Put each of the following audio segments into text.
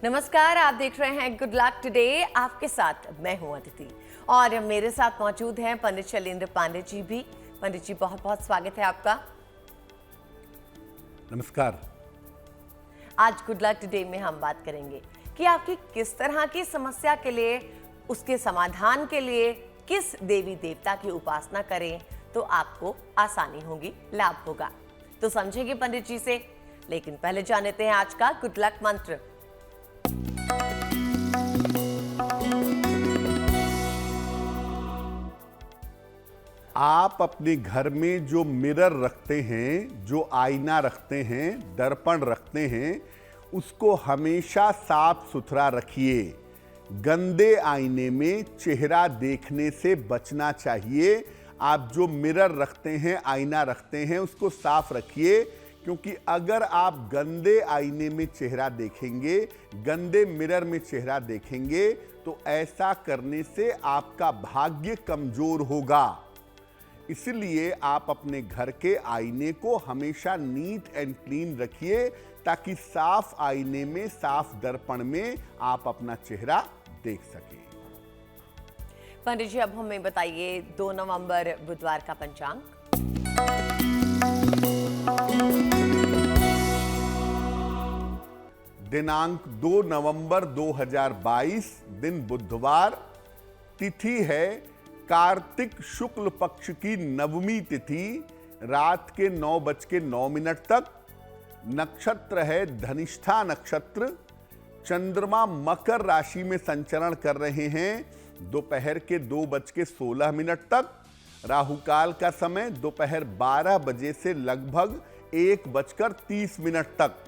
नमस्कार, आप देख रहे हैं गुड लक टुडे। आपके साथ मैं हूं अदिति और मेरे साथ मौजूद हैं पंडित शैलेंद्र पांडे जी भी। पंडित जी, बहुत बहुत स्वागत है आपका। नमस्कार। आज गुड लक टुडे में हम बात करेंगे कि आपकी किस तरह की समस्या के लिए, उसके समाधान के लिए किस देवी देवता की उपासना करें तो आपको आसानी होगी, लाभ होगा। तो समझेंगे पंडित जी से, लेकिन पहले जान लेते हैं आज का गुड लक मंत्र। आप अपने घर में जो मिरर रखते हैं, जो आईना रखते हैं, दर्पण रखते हैं, उसको हमेशा साफ सुथरा रखिए। गंदे आईने में चेहरा देखने से बचना चाहिए। आप जो मिरर रखते हैं, आईना रखते हैं, उसको साफ रखिए, क्योंकि अगर आप गंदे आईने में चेहरा देखेंगे, गंदे मिरर में चेहरा देखेंगे, तो ऐसा करने से आपका भाग्य कमजोर होगा। इसलिए आप अपने घर के आईने को हमेशा नीट एंड क्लीन रखिए, ताकि साफ आईने में, साफ दर्पण में आप अपना चेहरा देख सकें। पंडित जी, अब हमें बताइए 2 नवंबर बुधवार का पंचांग। दिनांक 2 नवंबर 2022, दिन बुधवार, तिथि है कार्तिक शुक्ल पक्ष की नवमी तिथि, रात के 9:09 तक। नक्षत्र है धनिष्ठा नक्षत्र। चंद्रमा मकर राशि में संचरण कर रहे हैं दोपहर के 2:16 तक। राहुकाल का समय दोपहर 12 बजे से लगभग 1:30 तक।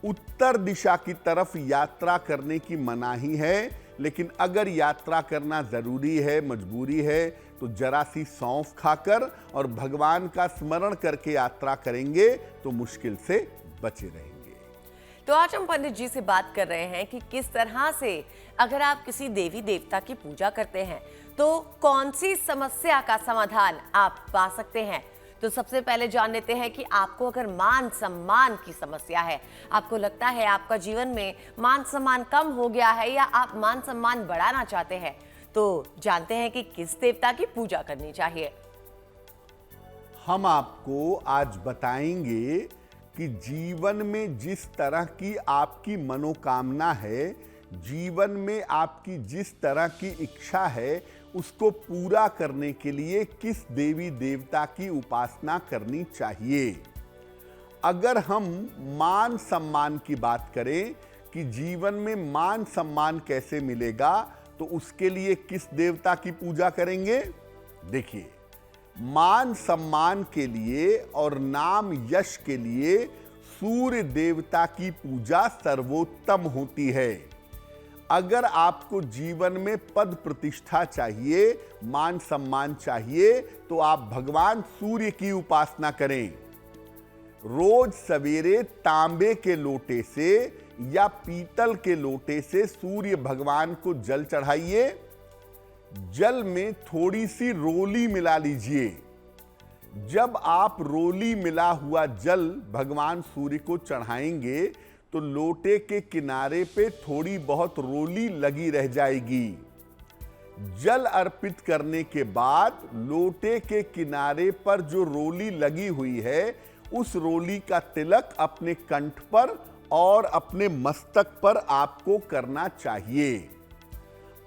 उत्तर दिशा की तरफ यात्रा करने की मनाही है, लेकिन अगर यात्रा करना जरूरी है, मजबूरी है, तो जरा सी सौंफ खाकर और भगवान का स्मरण करके यात्रा करेंगे तो मुश्किल से बचे रहेंगे। तो आज हम पंडित जी से बात कर रहे हैं कि किस तरह से अगर आप किसी देवी देवता की पूजा करते हैं तो कौन सी समस्या का समाधान आप पा सकते हैं। तो सबसे पहले जान लेते हैं कि आपको अगर मान सम्मान की समस्या है, आपको लगता है आपका जीवन में मान सम्मान कम हो गया है या आप मान सम्मान बढ़ाना चाहते हैं, तो जानते हैं कि किस देवता की पूजा करनी चाहिए। हम आपको आज बताएंगे कि जीवन में जिस तरह की आपकी मनोकामना है, जीवन में आपकी जिस तरह की इच्छा है, उसको पूरा करने के लिए किस देवी देवता की उपासना करनी चाहिए। अगर हम मान सम्मान की बात करें कि जीवन में मान सम्मान कैसे मिलेगा, तो उसके लिए किस देवता की पूजा करेंगे। देखिए, मान सम्मान के लिए और नाम यश के लिए सूर्य देवता की पूजा सर्वोत्तम होती है। अगर आपको जीवन में पद प्रतिष्ठा चाहिए, मान सम्मान चाहिए, तो आप भगवान सूर्य की उपासना करें। रोज सवेरे तांबे के लोटे से या पीतल के लोटे से सूर्य भगवान को जल चढ़ाइए। जल में थोड़ी सी रोली मिला लीजिए। जब आप रोली मिला हुआ जल भगवान सूर्य को चढ़ाएंगे तो लोटे के किनारे पे थोड़ी बहुत रोली लगी रह जाएगी। जल अर्पित करने के बाद लोटे के किनारे पर जो रोली लगी हुई है, उस रोली का तिलक अपने कंठ पर और अपने मस्तक पर आपको करना चाहिए।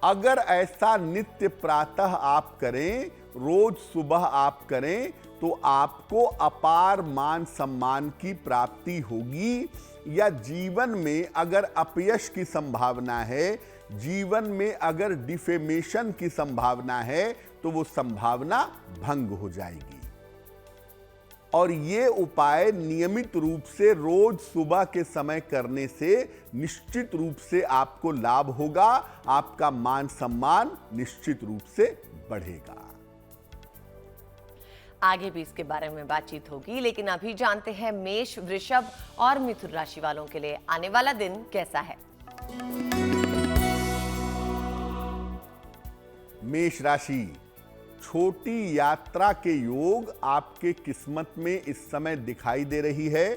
अगर ऐसा नित्य प्रातः आप करें, रोज सुबह आप करें, तो आपको अपार मान सम्मान की प्राप्ति होगी। या जीवन में अगर अपयश की संभावना है, जीवन में अगर डिफेमेशन की संभावना है, तो वो संभावना भंग हो जाएगी। और ये उपाय नियमित रूप से रोज सुबह के समय करने से निश्चित रूप से आपको लाभ होगा। आपका मान सम्मान निश्चित रूप से बढ़ेगा। आगे भी इसके बारे में बातचीत होगी, लेकिन अभी जानते हैं मेष, वृषभ और मिथुन राशि वालों के लिए आने वाला दिन कैसा है। मेष राशि, छोटी यात्रा के योग आपके किस्मत में इस समय दिखाई दे रही है।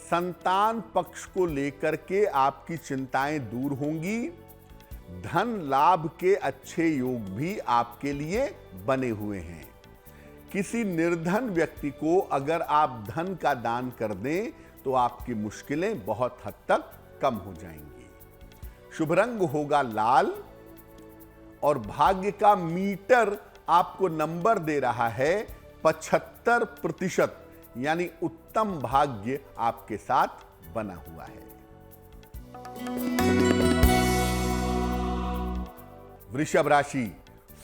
संतान पक्ष को लेकर के आपकी चिंताएं दूर होंगी। धन लाभ के अच्छे योग भी आपके लिए बने हुए हैं। किसी निर्धन व्यक्ति को अगर आप धन का दान कर दें तो आपकी मुश्किलें बहुत हद तक कम हो जाएंगी। शुभ रंग होगा लाल और भाग्य का मीटर आपको नंबर दे रहा है 75%, यानी उत्तम भाग्य आपके साथ बना हुआ है। वृषभ राशि,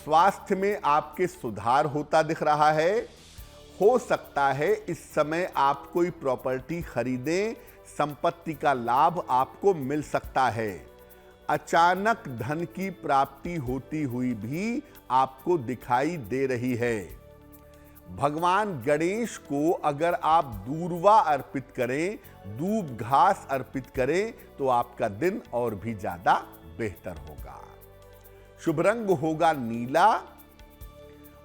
स्वास्थ्य में आपके सुधार होता दिख रहा है। हो सकता है इस समय आप कोई प्रॉपर्टी खरीदें, संपत्ति का लाभ आपको मिल सकता है। अचानक धन की प्राप्ति होती हुई भी आपको दिखाई दे रही है। भगवान गणेश को अगर आप दूर्वा अर्पित करें, दूब घास अर्पित करें तो आपका दिन और भी ज्यादा बेहतर होगा। शुभ रंग होगा नीला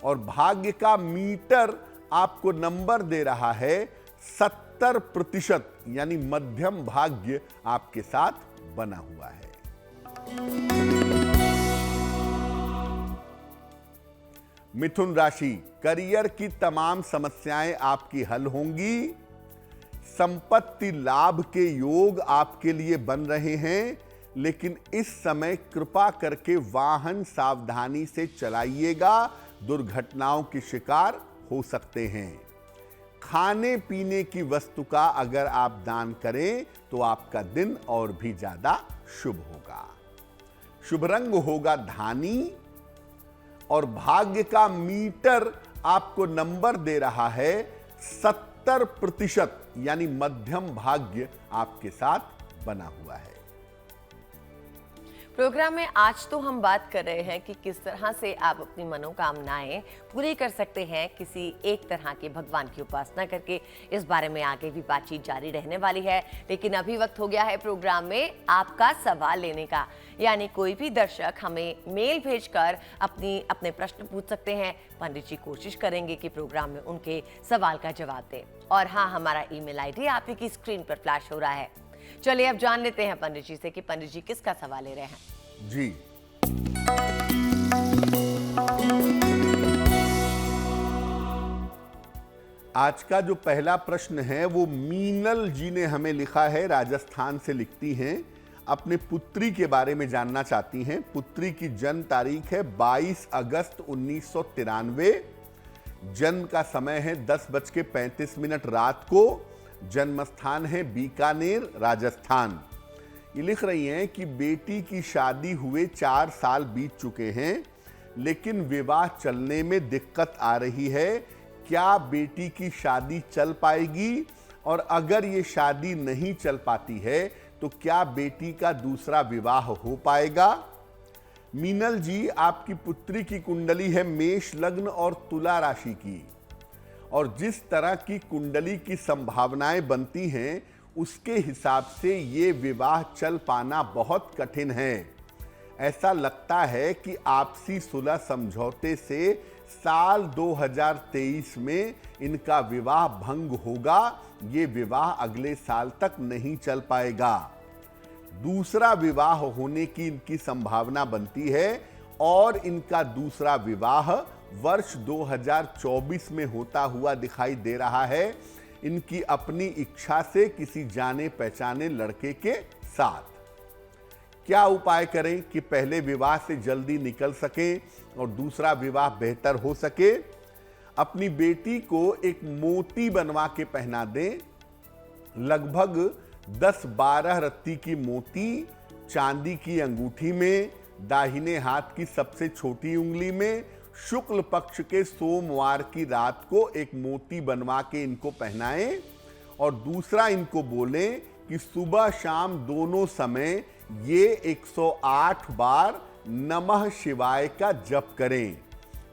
और भाग्य का मीटर आपको नंबर दे रहा है 70%, यानी मध्यम भाग्य आपके साथ बना हुआ है। मिथुन राशि, करियर की तमाम समस्याएं आपकी हल होंगी। संपत्ति लाभ के योग आपके लिए बन रहे हैं, लेकिन इस समय कृपा करके वाहन सावधानी से चलाइएगा, दुर्घटनाओं के शिकार हो सकते हैं। खाने पीने की वस्तु का अगर आप दान करें तो आपका दिन और भी ज्यादा शुभ होगा। शुभ रंग होगा धानी और भाग्य का मीटर आपको नंबर दे रहा है 70%, यानी मध्यम भाग्य आपके साथ बना हुआ है। प्रोग्राम में आज तो हम बात कर रहे हैं कि किस तरह से आप अपनी मनोकामनाएं पूरी कर सकते हैं किसी एक तरह के भगवान की उपासना करके। इस बारे में आगे भी बातचीत जारी रहने वाली है, लेकिन अभी वक्त हो गया है प्रोग्राम में आपका सवाल लेने का। यानी कोई भी दर्शक हमें मेल भेजकर अपने प्रश्न पूछ सकते हैं। पंडित जी कोशिश करेंगे कि प्रोग्राम में उनके सवाल का जवाब दें। और हाँ, हमारा ईमेल आईडी आप ही की स्क्रीन पर फ्लैश हो रहा है। चलिए अब जान लेते हैं पंडित जी से कि पंडित जी किसका सवाल ले रहे हैं। जी, आज का जो पहला प्रश्न है वो मीनल जी ने हमें लिखा है, राजस्थान से लिखती हैं। अपने पुत्री के बारे में जानना चाहती हैं। पुत्री की जन्म तारीख है 22 अगस्त 1993। जन्म का समय है 10:35 रात को। जन्म स्थान है बीकानेर, राजस्थान। ये लिख रही हैं कि बेटी की शादी हुए 4 साल बीत चुके हैं, लेकिन विवाह चलने में दिक्कत आ रही है। क्या बेटी की शादी चल पाएगी? और अगर ये शादी नहीं चल पाती है तो क्या बेटी का दूसरा विवाह हो पाएगा? मीनल जी, आपकी पुत्री की कुंडली है मेष लग्न और तुला राशि की, और जिस तरह की कुंडली की संभावनाएं बनती हैं उसके हिसाब से ये विवाह चल पाना बहुत कठिन है। ऐसा लगता है कि आपसी सुलह समझौते से साल 2023 में इनका विवाह भंग होगा। ये विवाह अगले साल तक नहीं चल पाएगा। दूसरा विवाह होने की इनकी संभावना बनती है और इनका दूसरा विवाह वर्ष 2024 में होता हुआ दिखाई दे रहा है, इनकी अपनी इच्छा से किसी जाने पहचाने लड़के के साथ। क्या उपाय करें कि पहले विवाह से जल्दी निकल सके और दूसरा विवाह बेहतर हो सके? अपनी बेटी को एक मोती बनवा के पहना दें। लगभग 10-12 रत्ती की मोती चांदी की अंगूठी में, दाहिने हाथ की सबसे छोटी उंगली में, शुक्ल पक्ष के सोमवार की रात को एक मोती बनवा के इनको पहनाएं। और दूसरा, इनको बोलें कि सुबह शाम दोनों समय ये 108 बार नमः शिवाय का जप करें।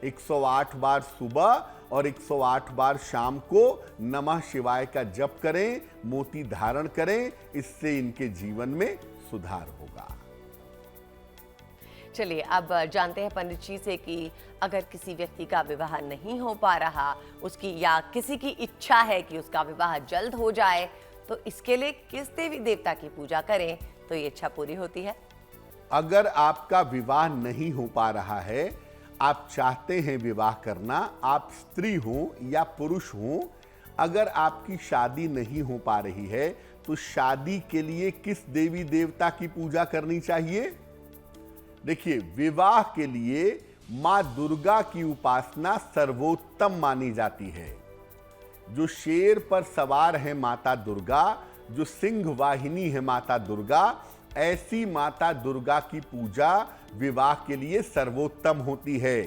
108 बार सुबह और 108 बार शाम को नमः शिवाय का जप करें, मोती धारण करें। इससे इनके जीवन में सुधार होगा। चलिए अब जानते हैं पंडित जी से कि अगर किसी व्यक्ति का विवाह नहीं हो पा रहा, उसकी या किसी की इच्छा है कि उसका विवाह जल्द हो जाए, तो इसके लिए किस देवी देवता की पूजा करें तो ये इच्छा पूरी होती है? अगर आपका विवाह नहीं हो पा रहा है, आप चाहते हैं विवाह करना, आप स्त्री हो या पुरुष हो, अगर आपकी शादी नहीं हो पा रही है तो शादी के लिए किस देवी देवता की पूजा करनी चाहिए? देखिए, विवाह के लिए मां दुर्गा की उपासना सर्वोत्तम मानी जाती है। जो शेर पर सवार है माता दुर्गा, जो सिंह वाहिनी है माता दुर्गा, ऐसी माता दुर्गा की पूजा विवाह के लिए सर्वोत्तम होती है।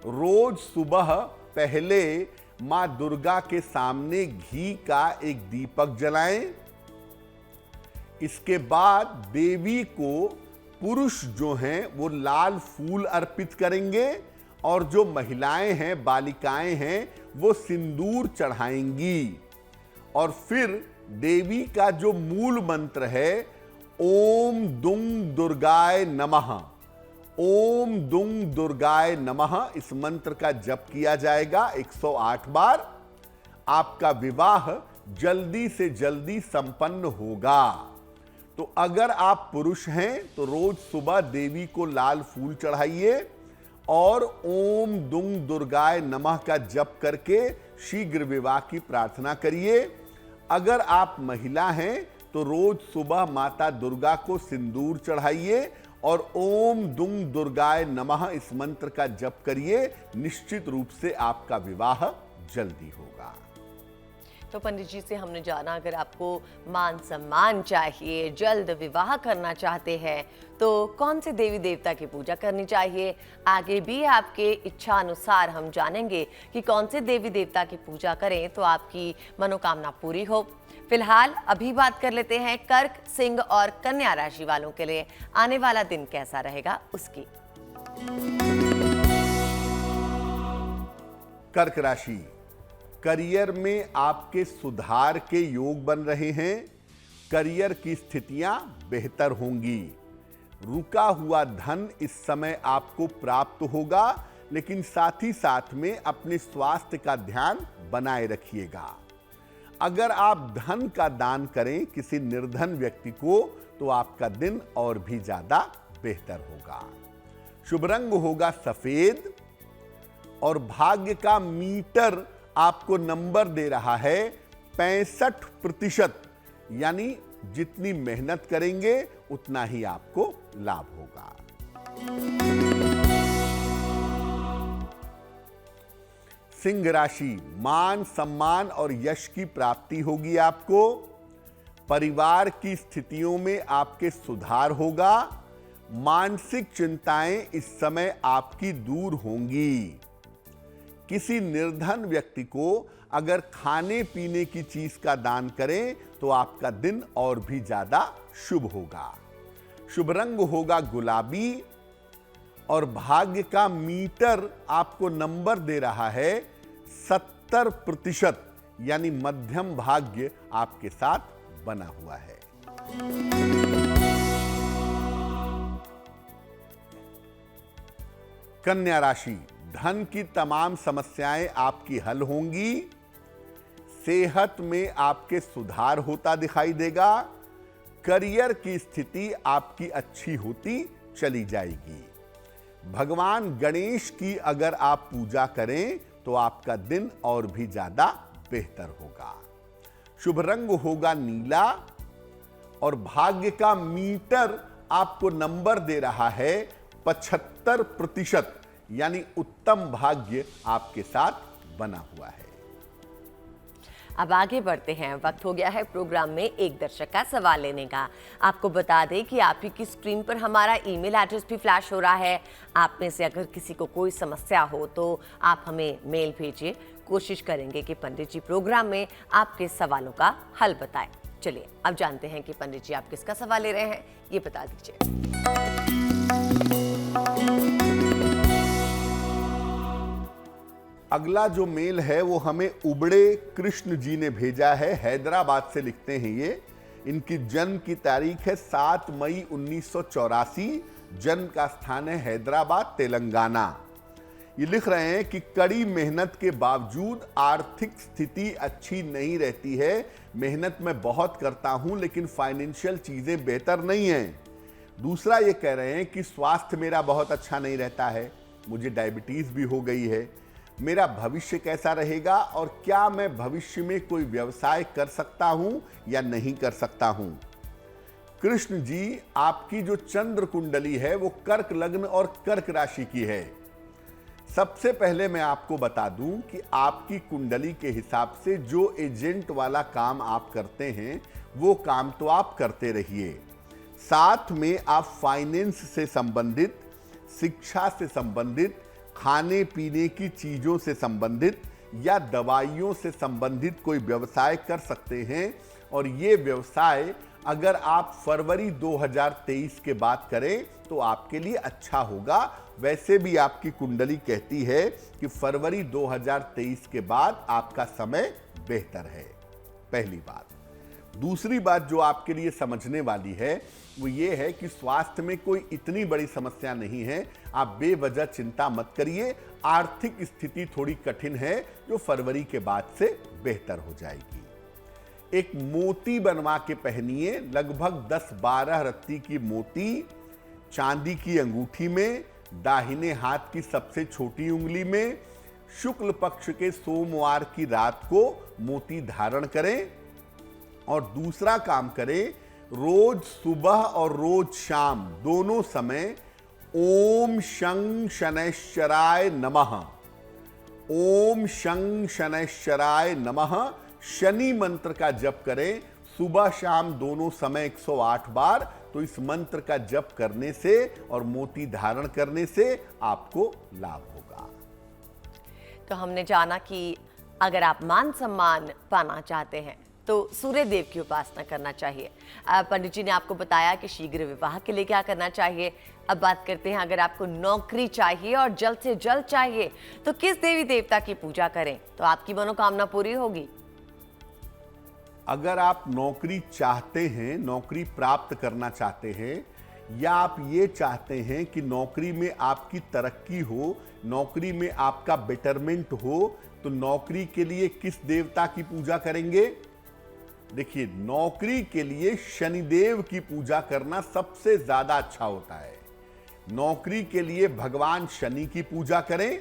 रोज सुबह पहले मां दुर्गा के सामने घी का एक दीपक जलाएं। इसके बाद देवी को पुरुष जो हैं वो लाल फूल अर्पित करेंगे और जो महिलाएं हैं, बालिकाएं हैं, वो सिंदूर चढ़ाएंगी। और फिर देवी का जो मूल मंत्र है, ओम दुंग दुर्गाय नमः, ओम दुंग दुर्गाय नमः, इस मंत्र का जप किया जाएगा 108 बार। आपका विवाह जल्दी से जल्दी संपन्न होगा। तो अगर आप पुरुष हैं तो रोज सुबह देवी को लाल फूल चढ़ाइए और ओम दुंग दुर्गाय नमः का जप करके शीघ्र विवाह की प्रार्थना करिए। अगर आप महिला हैं तो रोज सुबह माता दुर्गा को सिंदूर चढ़ाइए और ओम दुंग दुर्गाय नमः इस मंत्र का जप करिए। निश्चित रूप से आपका विवाह जल्दी होगा। तो पंडित जी से हमने जाना, अगर आपको मान सम्मान चाहिए, जल्द विवाह करना चाहते हैं तो कौन से देवी देवता की पूजा करनी चाहिए। आगे भी आपके इच्छा अनुसार हम जानेंगे कि कौन से देवी देवता की पूजा करें तो आपकी मनोकामना पूरी हो। फिलहाल अभी बात कर लेते हैं कर्क, सिंह और कन्या राशि वालों के लिए आने वाला दिन कैसा रहेगा उसकी। कर्क राशि, करियर में आपके सुधार के योग बन रहे हैं। करियर की स्थितियां बेहतर होंगी। रुका हुआ धन इस समय आपको प्राप्त होगा, लेकिन साथ ही साथ में अपने स्वास्थ्य का ध्यान बनाए रखिएगा। अगर आप धन का दान करें किसी निर्धन व्यक्ति को तो आपका दिन और भी ज्यादा बेहतर होगा। शुभ रंग होगा सफेद और भाग्य का मीटर आपको नंबर दे रहा है 65%, यानी जितनी मेहनत करेंगे उतना ही आपको लाभ होगा। सिंह राशि, मान सम्मान और यश की प्राप्ति होगी आपको। परिवार की स्थितियों में आपके सुधार होगा। मानसिक चिंताएं इस समय आपकी दूर होंगी। किसी निर्धन व्यक्ति को अगर खाने पीने की चीज का दान करें तो आपका दिन और भी ज्यादा शुभ होगा। शुभ रंग होगा गुलाबी और भाग्य का मीटर आपको नंबर दे रहा है 70%, यानी मध्यम भाग्य आपके साथ बना हुआ है। कन्या राशि, धन की तमाम समस्याएं आपकी हल होंगी। सेहत में आपके सुधार होता दिखाई देगा। करियर की स्थिति आपकी अच्छी होती चली जाएगी। भगवान गणेश की अगर आप पूजा करें तो आपका दिन और भी ज्यादा बेहतर होगा। शुभ रंग होगा नीला और भाग्य का मीटर आपको नंबर दे रहा है 75%, यानी उत्तम भाग्य आपके साथ बना हुआ है। अब आगे बढ़ते हैं। वक्त हो गया है प्रोग्राम में एक दर्शक का सवाल लेने का। आपको बता दें कि आप ही की स्क्रीन पर हमारा ईमेल एड्रेस भी फ्लैश हो रहा है। आप में से अगर किसी को कोई समस्या हो तो आप हमें मेल भेजिए। कोशिश करेंगे कि पंडित जी प्रोग्राम में आपके सवालों का हल बताएं। चलिए अब जानते हैं कि पंडित जी आप किसका सवाल ले रहे हैं, ये बता दीजिए। अगला जो मेल है वो हमें उबड़े कृष्ण जी ने भेजा है। हैदराबाद से लिखते हैं ये। इनकी जन्म की तारीख है 7 मई 1984। जन्म का स्थान है हैदराबाद, तेलंगाना। ये लिख रहे हैं कि कड़ी मेहनत के बावजूद आर्थिक स्थिति अच्छी नहीं रहती है। मेहनत मैं बहुत करता हूं लेकिन फाइनेंशियल चीजें बेहतर नहीं हैं। दूसरा ये कह रहे हैं कि स्वास्थ्य मेरा बहुत अच्छा नहीं रहता है, मुझे डायबिटीज भी हो गई है। मेरा भविष्य कैसा रहेगा और क्या मैं भविष्य में कोई व्यवसाय कर सकता हूं या नहीं कर सकता हूं। कृष्ण जी, आपकी जो चंद्र कुंडली है वो कर्क लग्न और कर्क राशि की है। सबसे पहले मैं आपको बता दूं कि आपकी कुंडली के हिसाब से जो एजेंट वाला काम आप करते हैं वो काम तो आप करते रहिए, साथ में आप फाइनेंस से संबंधित, शिक्षा से संबंधित, खाने पीने की चीजों से संबंधित या दवाइयों से संबंधित कोई व्यवसाय कर सकते हैं। और ये व्यवसाय अगर आप फरवरी 2023 के बाद करें तो आपके लिए अच्छा होगा। वैसे भी आपकी कुंडली कहती है कि फरवरी 2023 के बाद आपका समय बेहतर है। पहली बात। दूसरी बात जो आपके लिए समझने वाली है वो ये है कि स्वास्थ्य में कोई इतनी बड़ी समस्या नहीं है, आप बेवजह चिंता मत करिए। आर्थिक स्थिति थोड़ी कठिन है जो फरवरी के बाद से बेहतर हो जाएगी। एक मोती बनवा के पहनिए, लगभग 10-12 रत्ती की मोती चांदी की अंगूठी में, दाहिने हाथ की सबसे छोटी उंगली में, शुक्ल पक्ष के सोमवार की रात को मोती धारण करें। और दूसरा काम करें, रोज सुबह और रोज शाम दोनों समय ओम शं शनैश्चराय नमः, ओम शं शनैश्चराय नमः शनि मंत्र का जप करें। सुबह शाम दोनों समय 108 बार। तो इस मंत्र का जप करने से और मोती धारण करने से आपको लाभ होगा। तो हमने जाना कि अगर आप मान सम्मान पाना चाहते हैं तो सूर्य देव की उपासना करना चाहिए। पंडित जी ने आपको बताया कि शीघ्र विवाह के लिए क्या करना चाहिए। अब बात करते हैं, अगर आपको नौकरी चाहिए और जल्द से जल्द चाहिए तो किस देवी देवता की पूजा करें तो आपकी मनोकामना पूरी होगी। अगर आप नौकरी चाहते हैं, नौकरी प्राप्त करना चाहते हैं, या आप ये चाहते हैं कि नौकरी में आपकी तरक्की हो, नौकरी में आपका बेटरमेंट हो, तो नौकरी के लिए किस देवता की पूजा करेंगे। देखिए, नौकरी के लिए शनिदेव की पूजा करना सबसे ज्यादा अच्छा होता है। नौकरी के लिए भगवान शनि की पूजा करें।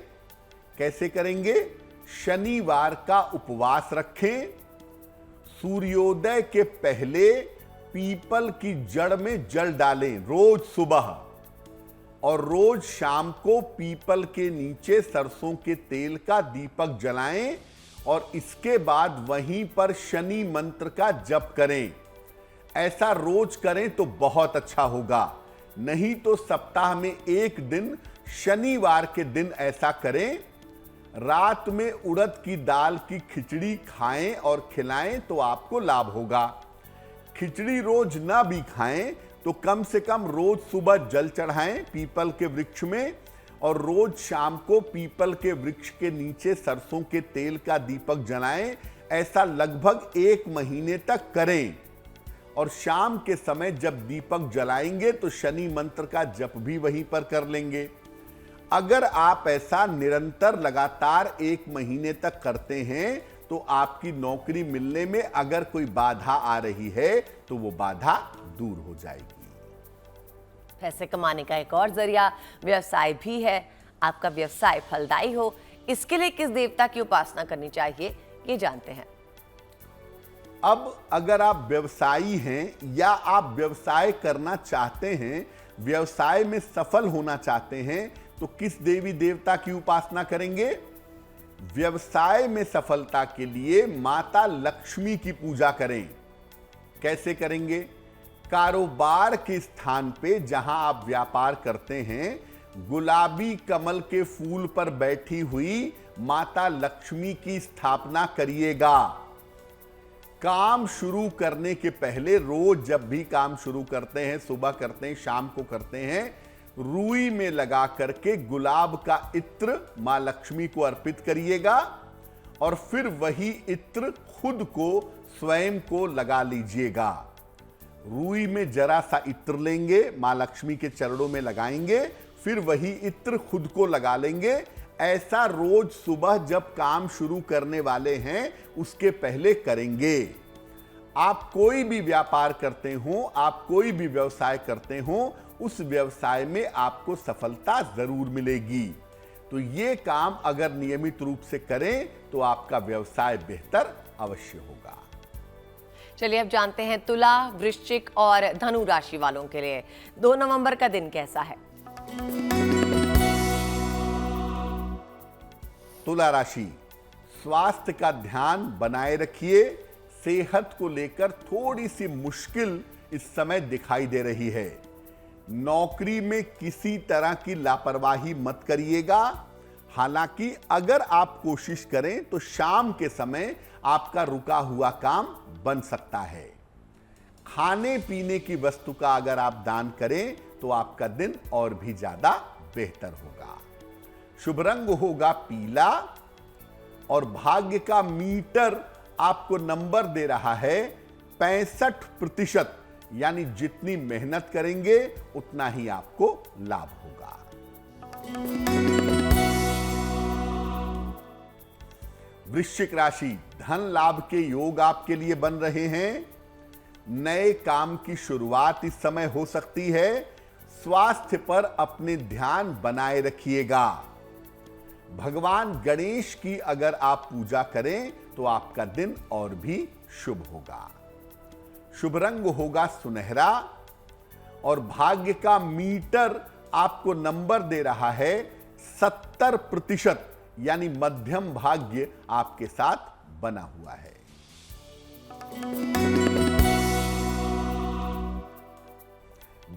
कैसे करेंगे? शनिवार का उपवास रखें, सूर्योदय के पहले पीपल की जड़ में जल डालें रोज सुबह, और रोज शाम को पीपल के नीचे सरसों के तेल का दीपक जलाएं और इसके बाद वहीं पर शनि मंत्र का जप करें। ऐसा रोज करें तो बहुत अच्छा होगा। नहीं तो सप्ताह में एक दिन शनिवार के दिन ऐसा करें। रात में उड़द की दाल की खिचड़ी खाएं और खिलाएं तो आपको लाभ होगा। खिचड़ी रोज ना भी खाएं तो कम से कम रोज सुबह जल चढ़ाएं पीपल के वृक्ष में, और रोज शाम को पीपल के वृक्ष के नीचे सरसों के तेल का दीपक जलाएं। ऐसा लगभग 1 महीने तक करें। और शाम के समय जब दीपक जलाएंगे तो शनि मंत्र का जप भी वहीं पर कर लेंगे। अगर आप ऐसा निरंतर लगातार 1 महीने तक करते हैं तो आपकी नौकरी मिलने में अगर कोई बाधा आ रही है तो वो बाधा दूर हो जाएगी। पैसे कमाने का एक और जरिया व्यवसाय भी है। आपका व्यवसाय फलदायी हो, इसके लिए किस देवता की उपासना करनी चाहिए, ये जानते हैं। अब अगर आप व्यवसायी हैं या आप व्यवसाय करना चाहते हैं, व्यवसाय में सफल होना चाहते हैं, तो किस देवी देवता की उपासना करेंगे? व्यवसाय में सफलता के लिए माता लक्ष्मी की पूजा करें। कैसे करेंगे? कारोबार के स्थान पे जहां आप व्यापार करते हैं, गुलाबी कमल के फूल पर बैठी हुई माता लक्ष्मी की स्थापना करिएगा। काम शुरू करने के पहले रोज जब भी काम शुरू करते हैं, सुबह करते हैं, शाम को करते हैं, रुई में लगा करके गुलाब का इत्र मां लक्ष्मी को अर्पित करिएगा और फिर वही इत्र खुद को स्वयं को लगा लीजिएगा। रुई में जरा सा इत्र लेंगे, मां लक्ष्मी के चरणों में लगाएंगे, फिर वही इत्र खुद को लगा लेंगे। ऐसा रोज सुबह जब काम शुरू करने वाले हैं उसके पहले करेंगे। आप कोई भी व्यापार करते हो, आप कोई भी व्यवसाय करते हो, उस व्यवसाय में आपको सफलता जरूर मिलेगी। तो ये काम अगर नियमित रूप से करें तो आपका व्यवसाय बेहतर अवश्य होगा। चलिए अब जानते हैं तुला, वृश्चिक और धनु राशि वालों के लिए 2 नवंबर का दिन कैसा है। तुला राशि, स्वास्थ्य का ध्यान बनाए रखिए। सेहत को लेकर थोड़ी सी मुश्किल इस समय दिखाई दे रही है। नौकरी में किसी तरह की लापरवाही मत करिएगा। हालांकि अगर आप कोशिश करें तो शाम के समय आपका रुका हुआ काम बन सकता है। खाने पीने की वस्तु का अगर आप दान करें तो आपका दिन और भी ज्यादा बेहतर होगा। शुभ रंग होगा पीला और भाग्य का मीटर आपको नंबर दे रहा है 65%, यानी जितनी मेहनत करेंगे उतना ही आपको लाभ होगा। वृश्चिक राशि, धन लाभ के योग आपके लिए बन रहे हैं। नए काम की शुरुआत इस समय हो सकती है। स्वास्थ्य पर अपने ध्यान बनाए रखिएगा। भगवान गणेश की अगर आप पूजा करें तो आपका दिन और भी शुभ होगा। शुभ रंग होगा सुनहरा और भाग्य का मीटर आपको नंबर दे रहा है 70%, यानी मध्यम भाग्य आपके साथ बना हुआ है।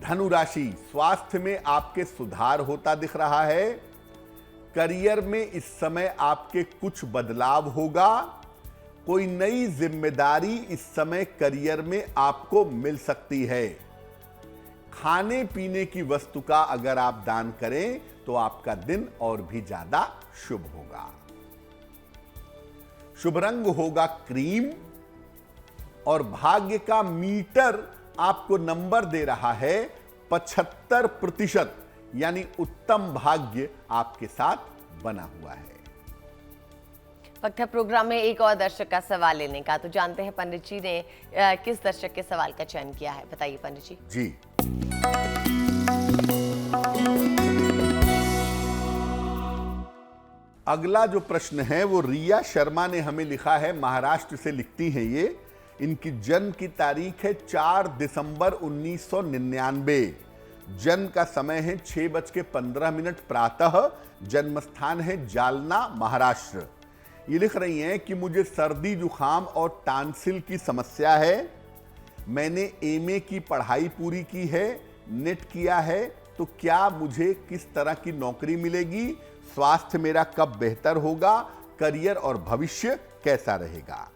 धनु राशि, स्वास्थ्य में आपके सुधार होता दिख रहा है। करियर में इस समय आपके कुछ बदलाव होगा। कोई नई जिम्मेदारी इस समय करियर में आपको मिल सकती है। खाने पीने की वस्तु का अगर आप दान करें तो आपका दिन और भी ज्यादा शुभ होगा। शुभ रंग होगा क्रीम और भाग्य का मीटर आपको नंबर दे रहा है 75%, यानी उत्तम भाग्य आपके साथ बना हुआ है। वक्त है प्रोग्राम में एक और दर्शक का सवाल लेने का, तो जानते हैं पंडित जी ने किस दर्शक के सवाल का चयन किया है। बताइए पंडित जी। जी, अगला जो प्रश्न है वो रिया शर्मा ने हमें लिखा है। महाराष्ट्र से लिखती हैं ये। इनकी जन्म की तारीख है 4 दिसंबर 1999। जन्म का समय है 6:15 प्रातः। जन्म स्थान है जालना, महाराष्ट्र। ये लिख रही हैं कि मुझे सर्दी जुखाम और टांसिल की समस्या है। मैंने एमए की पढ़ाई पूरी की है, नेट किया है, तो क्या मुझे किस तरह की नौकरी मिलेगी? स्वास्थ्य मेरा कब बेहतर होगा? करियर और भविष्य कैसा रहेगा?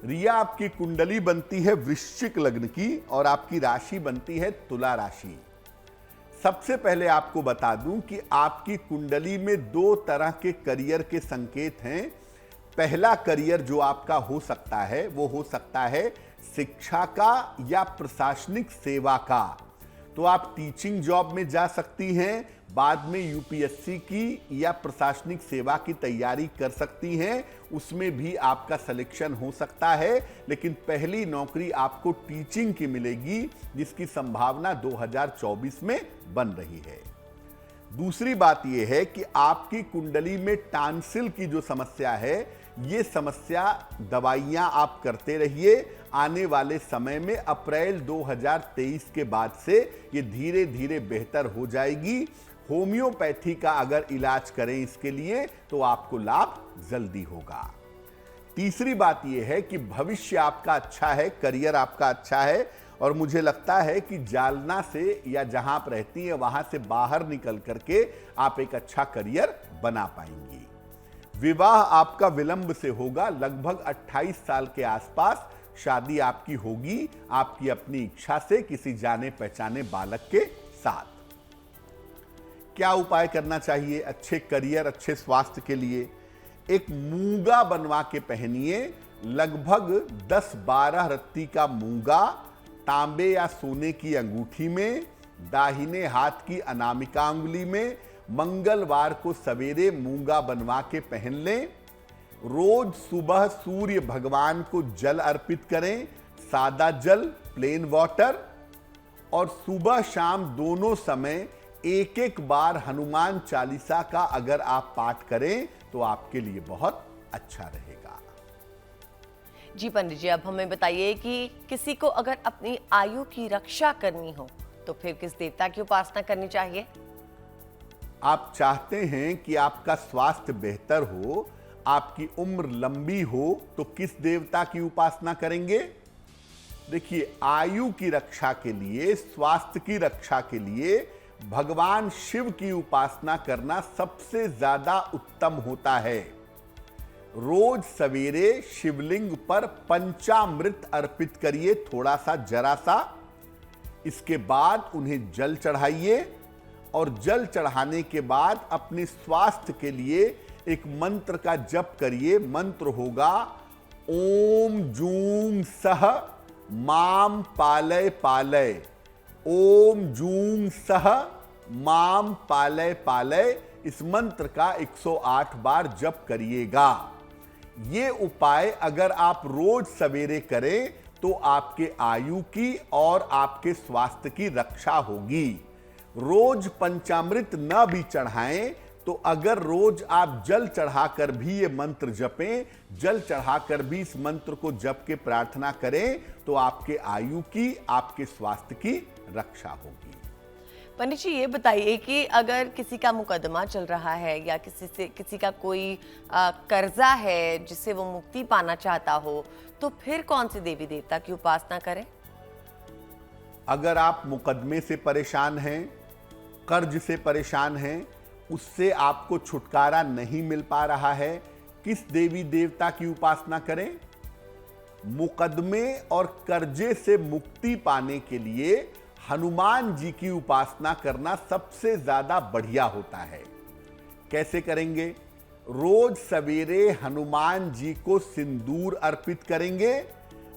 रिया, आपकी कुंडली बनती है वृश्चिक लग्न की और आपकी राशि बनती है तुला राशि। सबसे पहले आपको बता दूं कि आपकी कुंडली में 2 तरह के करियर के संकेत हैं। पहला करियर जो आपका हो सकता है वो हो सकता है शिक्षा का या प्रशासनिक सेवा का। तो आप टीचिंग जॉब में जा सकती हैं, बाद में यूपीएससी की या प्रशासनिक सेवा की तैयारी कर सकती हैं, उसमें भी आपका सिलेक्शन हो सकता है। लेकिन पहली नौकरी आपको टीचिंग की मिलेगी, जिसकी संभावना 2024 में बन रही है। दूसरी बात यह है कि आपकी कुंडली में टांसिल की जो समस्या है, ये समस्या दवाइयां आप करते रहिए। आने वाले समय में अप्रैल 2023 के बाद से ये धीरे धीरे बेहतर हो जाएगी। होम्योपैथी का अगर इलाज करें इसके लिए तो आपको लाभ जल्दी होगा। तीसरी बात यह है कि भविष्य आपका अच्छा है, करियर आपका अच्छा है और मुझे लगता है कि जालना से या जहां आप रहती हैं वहां से बाहर निकल करके आप एक अच्छा करियर बना पाएंगी। विवाह आपका विलंब से होगा, लगभग 28 साल के आसपास शादी आपकी होगी, आपकी अपनी इच्छा से किसी जाने पहचाने बालक के साथ। क्या उपाय करना चाहिए अच्छे करियर, अच्छे स्वास्थ्य के लिए? एक मूंगा बनवा के पहनिए। लगभग 10-12 रत्ती का मूंगा तांबे या सोने की अंगूठी में, दाहिने हाथ की अनामिका अंगुली में मंगलवार को सवेरे मूंगा बनवा के पहन लें। रोज सुबह सूर्य भगवान को जल अर्पित करें, सादा जल, प्लेन वाटर। और सुबह शाम दोनों समय एक एक बार हनुमान चालीसा का अगर आप पाठ करें तो आपके लिए बहुत अच्छा रहेगा। जी पंडित जी, अब हमें बताइए कि किसी को अगर अपनी आयु की रक्षा करनी हो तो फिर किस देवता की उपासना करनी चाहिए? आप चाहते हैं कि आपका स्वास्थ्य बेहतर हो, आपकी उम्र लंबी हो, तो किस देवता की उपासना करेंगे? देखिए, आयु की रक्षा के लिए, स्वास्थ्य की रक्षा के लिए भगवान शिव की उपासना करना सबसे ज्यादा उत्तम होता है। रोज सवेरे शिवलिंग पर पंचामृत अर्पित करिए, थोड़ा सा, जरा सा। इसके बाद उन्हें जल चढ़ाइए और जल चढ़ाने के बाद अपने स्वास्थ्य के लिए एक मंत्र का जप करिए। मंत्र होगा ओम जूं सह माम पालय पालय, ओम जूं सह माम पालय पालय। इस मंत्र का 108 बार जप करिएगा। ये उपाय अगर आप रोज सवेरे करें तो आपके आयु की और आपके स्वास्थ्य की रक्षा होगी। रोज पंचामृत न भी चढ़ाएं तो अगर रोज आप जल चढ़ाकर भी ये मंत्र जपें, जल चढ़ाकर भी इस मंत्र को जप के प्रार्थना करें तो आपके आयु की, आपके स्वास्थ्य की रक्षा होगी। पंडित जी, ये बताइए कि अगर किसी का मुकदमा चल रहा है या किसी का कोई कर्जा है जिससे वो मुक्ति पाना चाहता हो, तो फिर कौन से देवी देवता की उपासना करें? अगर आप मुकदमे से परेशान हैं, कर्ज से परेशान हैं, उससे आपको छुटकारा नहीं मिल पा रहा है, किस देवी देवता की उपासना करें? मुकदमे और कर्जे से मुक्ति पाने के लिए हनुमान जी की उपासना करना सबसे ज्यादा बढ़िया होता है। कैसे करेंगे? रोज सवेरे हनुमान जी को सिंदूर अर्पित करेंगे।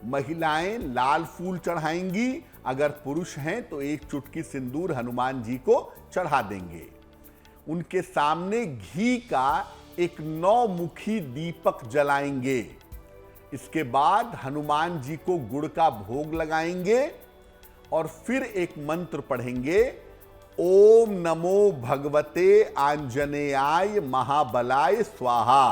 महिलाएं लाल फूल चढ़ाएंगी, अगर पुरुष हैं तो एक चुटकी सिंदूर हनुमान जी को चढ़ा देंगे। उनके सामने घी का एक 9-मुखी दीपक जलाएंगे। इसके बाद हनुमान जी को गुड़ का भोग लगाएंगे और फिर एक मंत्र पढ़ेंगे, ओम नमो भगवते आंजनेयाय महाबलाय स्वाहा।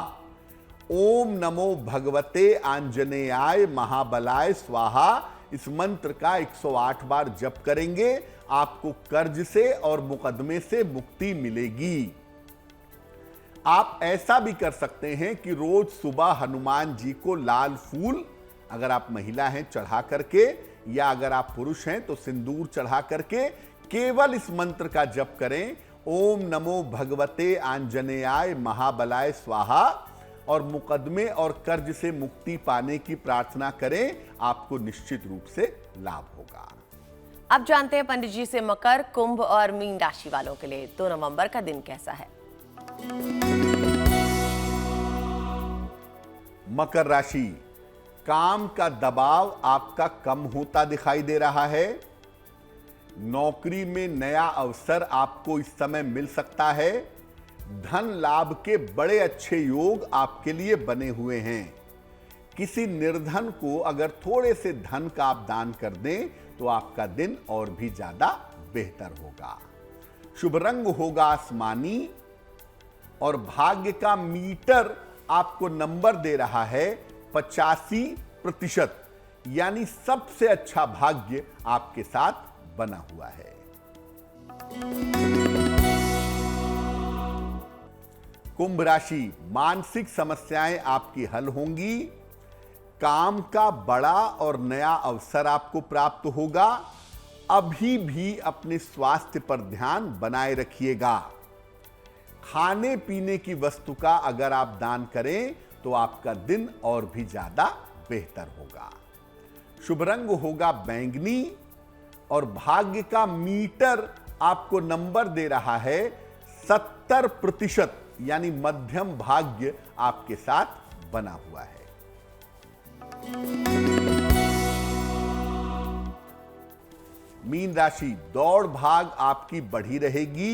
ओम नमो भगवते आंजनेयाय महाबलाय स्वाहा। इस मंत्र का 108 बार जप करेंगे, आपको कर्ज से और मुकदमे से मुक्ति मिलेगी। आप ऐसा भी कर सकते हैं कि रोज सुबह हनुमान जी को लाल फूल, अगर आप महिला हैं चढ़ा करके, या अगर आप पुरुष हैं तो सिंदूर चढ़ा करके केवल इस मंत्र का जप करें, ओम नमो भगवते आंजनेयाय महाबलाय स्वाहा, और मुकदमे और कर्ज से मुक्ति पाने की प्रार्थना करें। आपको निश्चित रूप से लाभ होगा। अब जानते हैं पंडित जी से मकर, कुंभ और मीन राशि वालों के लिए 2 नवंबर का दिन कैसा है। मकर राशि, काम का दबाव आपका कम होता दिखाई दे रहा है। नौकरी में नया अवसर आपको इस समय मिल सकता है। धन लाभ के बड़े अच्छे योग आपके लिए बने हुए हैं। किसी निर्धन को अगर थोड़े से धन का आप दान कर दें तो आपका दिन और भी ज्यादा बेहतर होगा। शुभ रंग होगा आसमानी और भाग्य का मीटर आपको नंबर दे रहा है 85%, यानी सबसे अच्छा भाग्य आपके साथ बना हुआ है। कुंभ राशि, मानसिक समस्याएं आपकी हल होंगी। काम का बड़ा और नया अवसर आपको प्राप्त होगा। अभी भी अपने स्वास्थ्य पर ध्यान बनाए रखिएगा। खाने पीने की वस्तु का अगर आप दान करें तो आपका दिन और भी ज्यादा बेहतर होगा। शुभ रंग होगा बैंगनी और भाग्य का मीटर आपको नंबर दे रहा है 70%, यानी मध्यम भाग्य आपके साथ बना हुआ है। मीन राशि, दौड़ भाग आपकी बढ़ी रहेगी।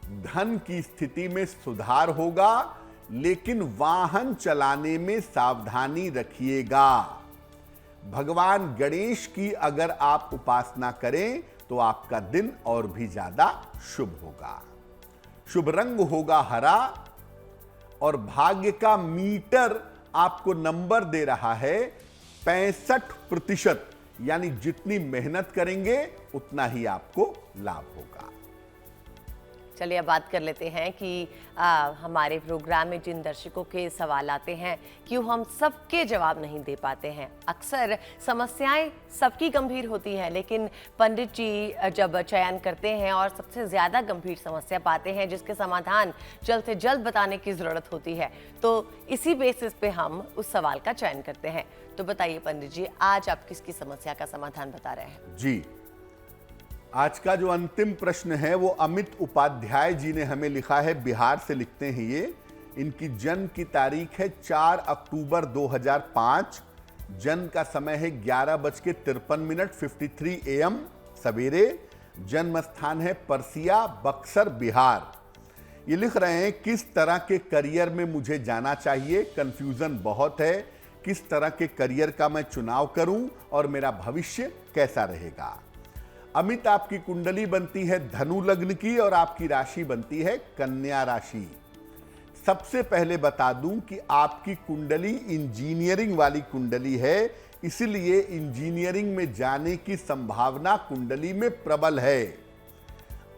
धन की स्थिति में सुधार होगा, लेकिन वाहन चलाने में सावधानी रखिएगा। भगवान गणेश की अगर आप उपासना करें तो आपका दिन और भी ज्यादा शुभ होगा। शुभ रंग होगा हरा और भाग्य का मीटर आपको नंबर दे रहा है 65%, यानी जितनी मेहनत करेंगे उतना ही आपको लाभ होगा। चलिए अब बात कर लेते हैं कि हमारे प्रोग्राम में जिन दर्शकों के सवाल आते हैं क्यों हम सबके जवाब नहीं दे पाते हैं। अक्सर समस्याएं सबकी गंभीर होती हैं, लेकिन पंडित जी जब चयन करते हैं और सबसे ज़्यादा गंभीर समस्या पाते हैं जिसके समाधान जल्द से जल्द बताने की ज़रूरत होती है, तो इसी बेसिस पे हम उस सवाल का चयन करते हैं। तो बताइए पंडित जी, आज आप किसकी समस्या का समाधान बता रहे हैं? जी, आज का जो अंतिम प्रश्न है वो अमित उपाध्याय जी ने हमें लिखा है, बिहार से लिखते हैं ये। इनकी जन्म की तारीख है 4 अक्टूबर 2005। जन्म का समय है 11:53 53 AM सवेरे। जन्म स्थान है परसिया, बक्सर, बिहार। ये लिख रहे हैं, किस तरह के करियर में मुझे जाना चाहिए? कंफ्यूजन बहुत है, किस तरह के करियर का मैं चुनाव करूं और मेरा भविष्य कैसा रहेगा? अमित, आपकी कुंडली बनती है धनु लग्न की और आपकी राशि बनती है कन्या राशि। सबसे पहले बता दूं कि आपकी कुंडली इंजीनियरिंग वाली कुंडली है, इसलिए इंजीनियरिंग में जाने की संभावना कुंडली में प्रबल है।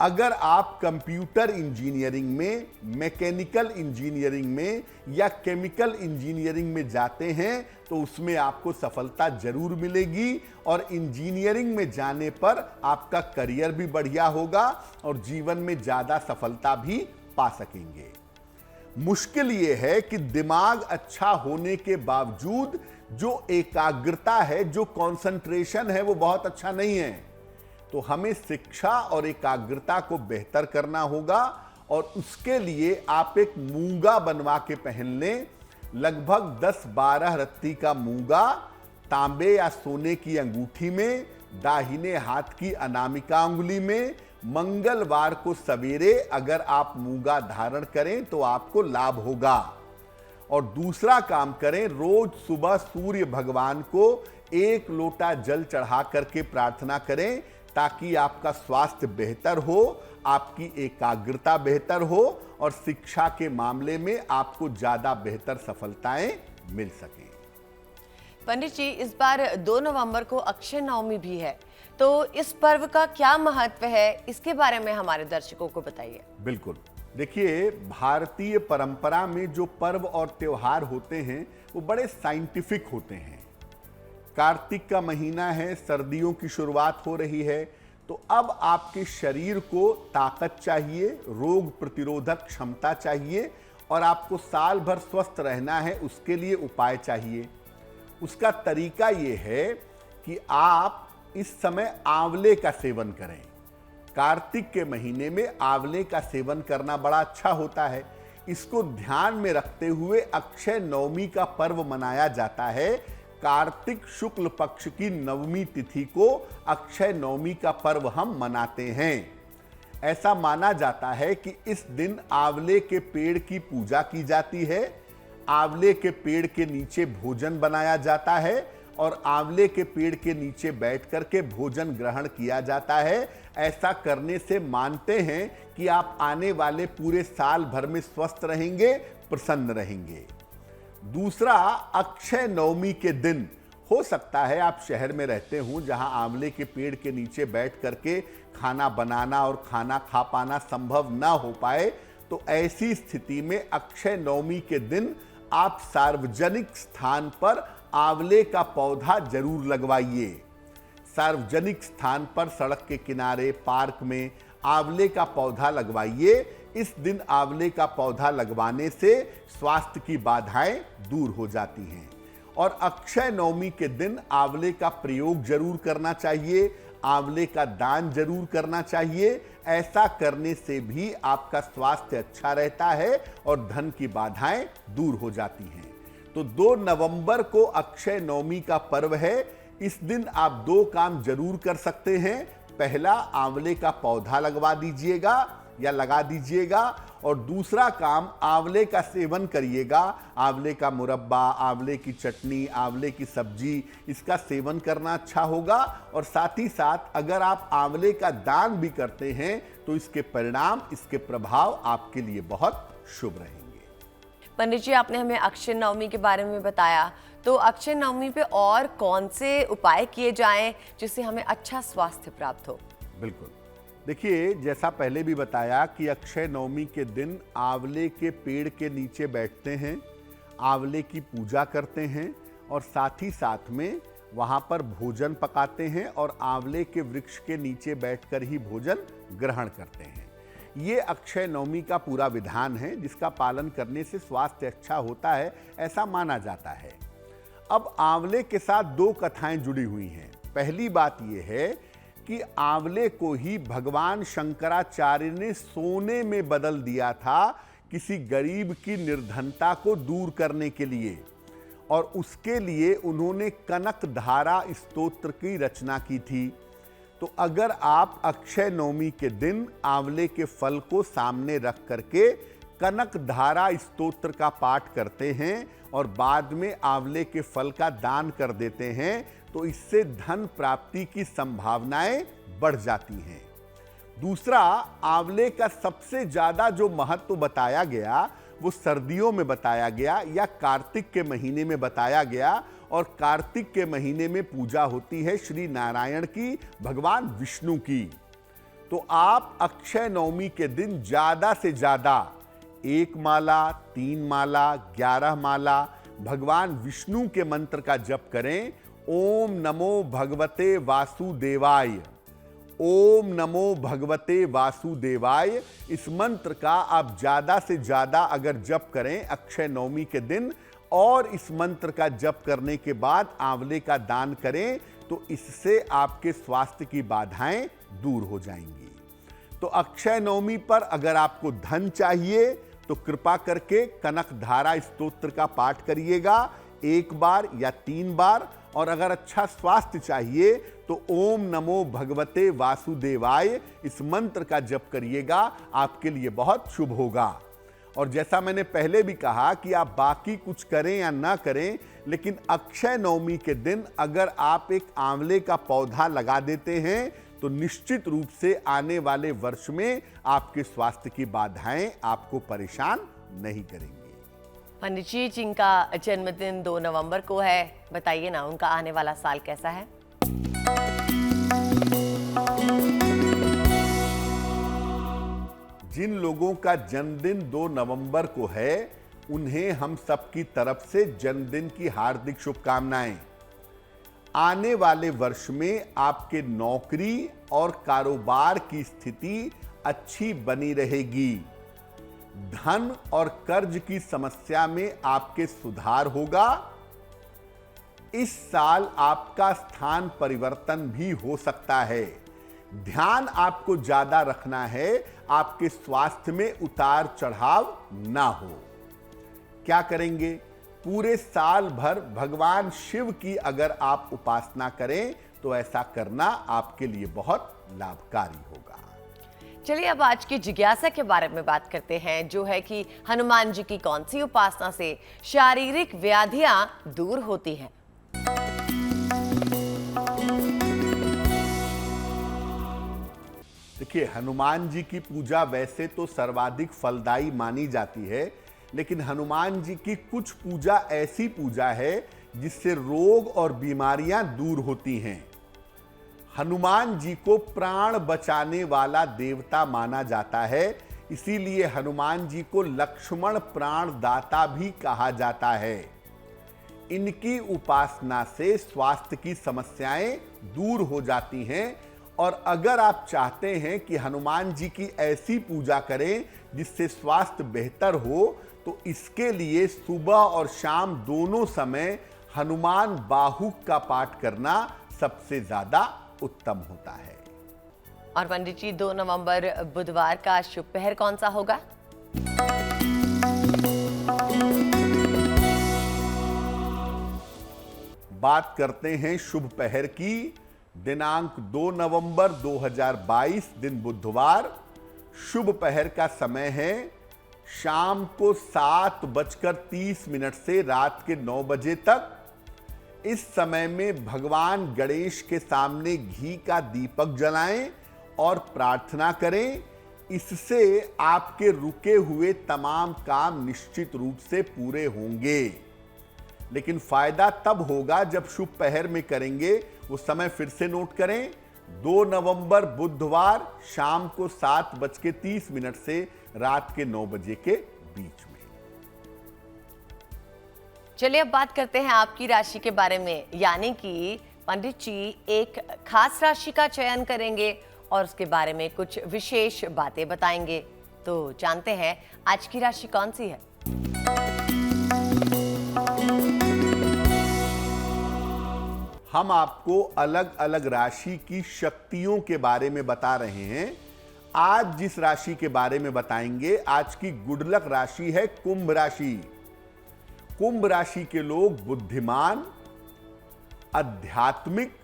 अगर आप कंप्यूटर इंजीनियरिंग में, मैकेनिकल इंजीनियरिंग में या केमिकल इंजीनियरिंग में जाते हैं तो उसमें आपको सफलता जरूर मिलेगी और इंजीनियरिंग में जाने पर आपका करियर भी बढ़िया होगा और जीवन में ज्यादा सफलता भी पा सकेंगे। मुश्किल ये है कि दिमाग अच्छा होने के बावजूद जो एकाग्रता है, जो कंसंट्रेशन है, वो बहुत अच्छा नहीं है। तो हमें शिक्षा और एकाग्रता को बेहतर करना होगा और उसके लिए आप एक मूंगा बनवा के पहन लें। लगभग 10-12 रत्ती का मूंगा तांबे या सोने की अंगूठी में, दाहिने हाथ की अनामिका अंगुली में। मंगलवार को सवेरे अगर आप मूंगा धारण करें तो आपको लाभ होगा। और दूसरा काम करें, रोज सुबह सूर्य भगवान को 1 लोटा जल चढ़ा करके प्रार्थना करें ताकि आपका स्वास्थ्य बेहतर हो, आपकी एकाग्रता बेहतर हो और शिक्षा के मामले में आपको ज्यादा बेहतर सफलताएं मिल सकें। पंडित जी, इस बार 2 नवंबर को अक्षय नवमी भी है, तो इस पर्व का क्या महत्व है, इसके बारे में हमारे दर्शकों को बताइए। बिल्कुल, देखिए, भारतीय परंपरा में जो पर्व और त्योहार होते हैं वो बड़े साइंटिफिक होते हैं। कार्तिक का महीना है, सर्दियों की शुरुआत हो रही है, तो अब आपके शरीर को ताकत चाहिए, रोग प्रतिरोधक क्षमता चाहिए और आपको साल भर स्वस्थ रहना है, उसके लिए उपाय चाहिए। उसका तरीका ये है कि आप इस समय आंवले का सेवन करें। कार्तिक के महीने में आंवले का सेवन करना बड़ा अच्छा होता है। इसको ध्यान में रखते हुए अक्षय नवमी का पर्व मनाया जाता है। कार्तिक शुक्ल पक्ष की नवमी तिथि को अक्षय नवमी का पर्व हम मनाते हैं। ऐसा माना जाता है कि इस दिन आंवले के पेड़ की पूजा की जाती है, आंवले के पेड़ के नीचे भोजन बनाया जाता है और आंवले के पेड़ के नीचे बैठ करके भोजन ग्रहण किया जाता है। ऐसा करने से मानते हैं कि आप आने वाले पूरे साल भर में स्वस्थ रहेंगे, प्रसन्न रहेंगे। दूसरा, अक्षय नवमी के दिन हो सकता है आप शहर में रहते हो जहां आंवले के पेड़ के नीचे बैठ करके खाना बनाना और खाना खा पाना संभव ना हो पाए, तो ऐसी स्थिति में अक्षय नवमी के दिन आप सार्वजनिक स्थान पर आंवले का पौधा जरूर लगवाइए। सार्वजनिक स्थान पर, सड़क के किनारे, पार्क में आंवले का पौधा लगवाइए। इस दिन आंवले का पौधा लगवाने से स्वास्थ्य की बाधाएं दूर हो जाती हैं। और अक्षय नवमी के दिन आंवले का प्रयोग जरूर करना चाहिए, आंवले का दान जरूर करना चाहिए। ऐसा करने से भी आपका स्वास्थ्य अच्छा रहता है और धन की बाधाएं दूर हो जाती हैं। तो 2 नवंबर को अक्षय नवमी का पर्व है। इस दिन आप 2 काम जरूर कर सकते हैं। पहला, आंवले का पौधा लगवा दीजिएगा। या लगा दीजिएगा। और दूसरा काम, आंवले का सेवन करिएगा। आंवले का मुरब्बा, आंवले की चटनी, आंवले की सब्जी, इसका सेवन करना अच्छा होगा। और साथ ही साथ अगर आप आंवले का दान भी करते हैं तो इसके परिणाम, इसके प्रभाव आपके लिए बहुत शुभ रहेंगे। पंडित जी, आपने हमें अक्षय नवमी के बारे में बताया, तो अक्षय नवमी पे और कौन से उपाय किए जाएं जिससे हमें अच्छा स्वास्थ्य प्राप्त हो? बिल्कुल, देखिए, जैसा पहले भी बताया कि अक्षय नवमी के दिन आंवले के पेड़ के नीचे बैठते हैं, आंवले की पूजा करते हैं और साथ ही साथ में वहाँ पर भोजन पकाते हैं और आंवले के वृक्ष के नीचे बैठकर ही भोजन ग्रहण करते हैं। ये अक्षय नवमी का पूरा विधान है जिसका पालन करने से स्वास्थ्य अच्छा होता है, ऐसा माना जाता है। अब आंवले के साथ दो कथाएं जुड़ी हुई हैं। पहली बात यह है कि आंवले को ही भगवान शंकराचार्य ने सोने में बदल दिया था किसी गरीब की निर्धनता को दूर करने के लिए, और उसके लिए उन्होंने कनक धारा स्तोत्र की रचना की थी। तो अगर आप अक्षय नवमी के दिन आंवले के फल को सामने रख करके कनक धारा स्तोत्र का पाठ करते हैं और बाद में आंवले के फल का दान कर देते हैं तो इससे धन प्राप्ति की संभावनाएं बढ़ जाती हैं। दूसरा, आंवले का सबसे ज्यादा जो महत्व बताया गया वो सर्दियों में बताया गया या कार्तिक के महीने में बताया गया, और कार्तिक के महीने में पूजा होती है श्री नारायण की, भगवान विष्णु की। तो आप अक्षय नवमी के दिन ज्यादा से ज्यादा 1 माला, 3 माला, 11 माला भगवान विष्णु के मंत्र का जप करें। ओम नमो भगवते वासुदेवाय, ओम नमो भगवते वासुदेवाय, इस मंत्र का आप ज्यादा से ज्यादा अगर जप करें अक्षय नवमी के दिन, और इस मंत्र का जप करने के बाद आंवले का दान करें, तो इससे आपके स्वास्थ्य की बाधाएं दूर हो जाएंगी। तो अक्षय नवमी पर अगर आपको धन चाहिए तो कृपा करके कनक धारा स्तोत्र का पाठ करिएगा 1 बार या 3 बार, और अगर अच्छा स्वास्थ्य चाहिए तो ओम नमो भगवते वासुदेवाय इस मंत्र का जप करिएगा, आपके लिए बहुत शुभ होगा। और जैसा मैंने पहले भी कहा कि आप बाकी कुछ करें या ना करें, लेकिन अक्षय नवमी के दिन अगर आप एक आंवले का पौधा लगा देते हैं तो निश्चित रूप से आने वाले वर्ष में आपके स्वास्थ्य की बाधाएं आपको परेशान नहीं करेंगी। पंडित जी, जिनका जन्मदिन 2 नवंबर को है, बताइए ना उनका आने वाला साल कैसा है? जिन लोगों का जन्मदिन 2 नवंबर को है उन्हें हम सबकी तरफ से जन्मदिन की हार्दिक शुभकामनाएं। आने वाले वर्ष में आपके नौकरी और कारोबार की स्थिति अच्छी बनी रहेगी। धन और कर्ज की समस्या में आपके सुधार होगा। इस साल आपका स्थान परिवर्तन भी हो सकता है। ध्यान आपको ज्यादा रखना है, आपके स्वास्थ्य में उतार चढ़ाव ना हो। क्या करेंगे? पूरे साल भर भगवान शिव की अगर आप उपासना करें तो ऐसा करना आपके लिए बहुत लाभकारी होगा। चलिए अब आज की जिज्ञासा के बारे में बात करते हैं, जो है कि हनुमान जी की कौन सी उपासना से शारीरिक व्याधियां दूर होती हैं। देखिए, हनुमान जी की पूजा वैसे तो सर्वाधिक फलदायी मानी जाती है, लेकिन हनुमान जी की कुछ पूजा ऐसी पूजा है जिससे रोग और बीमारियां दूर होती हैं। हनुमान जी को प्राण बचाने वाला देवता माना जाता है, इसीलिए हनुमान जी को लक्ष्मण प्राणदाता भी कहा जाता है। इनकी उपासना से स्वास्थ्य की समस्याएं दूर हो जाती हैं। और अगर आप चाहते हैं कि हनुमान जी की ऐसी पूजा करें जिससे स्वास्थ्य बेहतर हो, तो इसके लिए सुबह और शाम दोनों समय हनुमान बाहुक का पाठ करना सबसे ज्यादा उत्तम होता है। और पंडित जी, 2 नवंबर बुधवार का शुभ पहर कौन सा होगा? बात करते हैं शुभ पहर की। दिनांक 2 नवंबर 2022 दिन बुधवार, शुभ पहर का समय है शाम को 7:30 से रात के 9 बजे तक। इस समय में भगवान गणेश के सामने घी का दीपक जलाएं और प्रार्थना करें। इससे आपके रुके हुए तमाम काम निश्चित रूप से पूरे होंगे। लेकिन फायदा तब होगा जब शुभ पहर में करेंगे। वो समय फिर से नोट करें, 2 नवंबर बुधवार शाम को 7:30 से रात के 9 बजे के बीच में। चलिए अब बात करते हैं आपकी राशि के बारे में, यानी कि पंडित जी एक खास राशि का चयन करेंगे और उसके बारे में कुछ विशेष बातें बताएंगे। तो जानते हैं आज की राशि कौन सी है। हम आपको अलग अलग राशि की शक्तियों के बारे में बता रहे हैं। आज जिस राशि के बारे में बताएंगे, आज की गुड लक राशि है कुंभ राशि। कुंभ राशि के लोग बुद्धिमान, आध्यात्मिक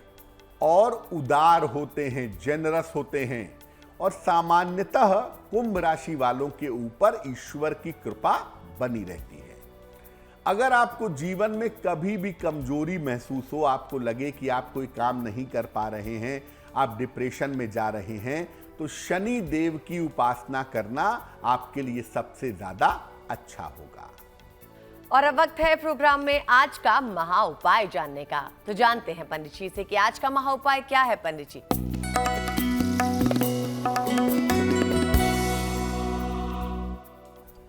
और उदार होते हैं, जेनरस होते हैं और सामान्यतः कुंभ राशि वालों के ऊपर ईश्वर की कृपा बनी रहती है। अगर आपको जीवन में कभी भी कमजोरी महसूस हो, आपको लगे कि आप कोई काम नहीं कर पा रहे हैं, आप डिप्रेशन में जा रहे हैं, तो शनि देव की उपासना करना आपके लिए सबसे ज्यादा अच्छा होगा। और अब वक्त है प्रोग्राम में आज का महा उपाय जानने का। तो जानते हैं पंडित जी से कि आज का महा उपाय क्या है। पंडित जी,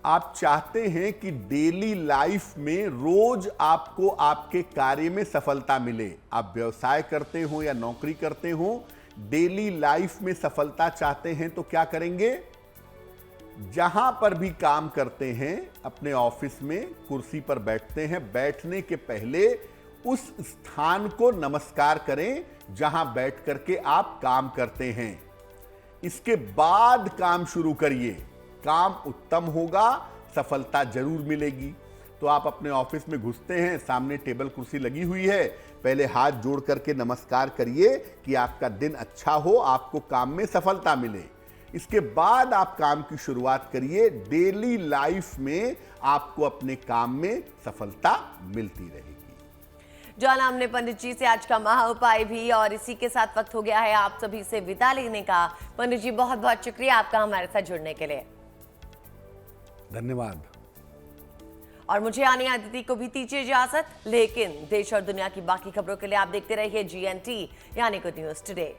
आप चाहते हैं कि डेली लाइफ में रोज आपको आपके कार्य में सफलता मिले। आप व्यवसाय करते हो या नौकरी करते हो, डेली लाइफ में सफलता चाहते हैं तो क्या करेंगे? जहां पर भी काम करते हैं, अपने ऑफिस में कुर्सी पर बैठते हैं, बैठने के पहले उस स्थान को नमस्कार करें जहां बैठ करके आप काम करते हैं। इसके बाद काम शुरू करिए, काम उत्तम होगा, सफलता जरूर मिलेगी। तो आप अपने ऑफिस में घुसते हैं, सामने टेबल कुर्सी लगी हुई है, पहले हाथ जोड़ करके नमस्कार करिए कि आपका दिन अच्छा हो, आपको काम में सफलता मिले। इसके बाद आप काम की शुरुआत करिए। डेली लाइफ में आपको अपने काम में सफलता मिलती रहेगी। जाना हमने पंडित जी से आज का महा उपाय भी, और इसी के साथ वक्त हो गया है आप सभी से विदा लेने का। पंडित जी बहुत बहुत शुक्रिया आपका हमारे साथ जुड़ने के लिए। धन्यवाद। और मुझे आनी अदिति को भी दीजिए इजाजत, लेकिन देश और दुनिया की बाकी खबरों के लिए आप देखते रहिए GNT यानी गुड न्यूज टुडे।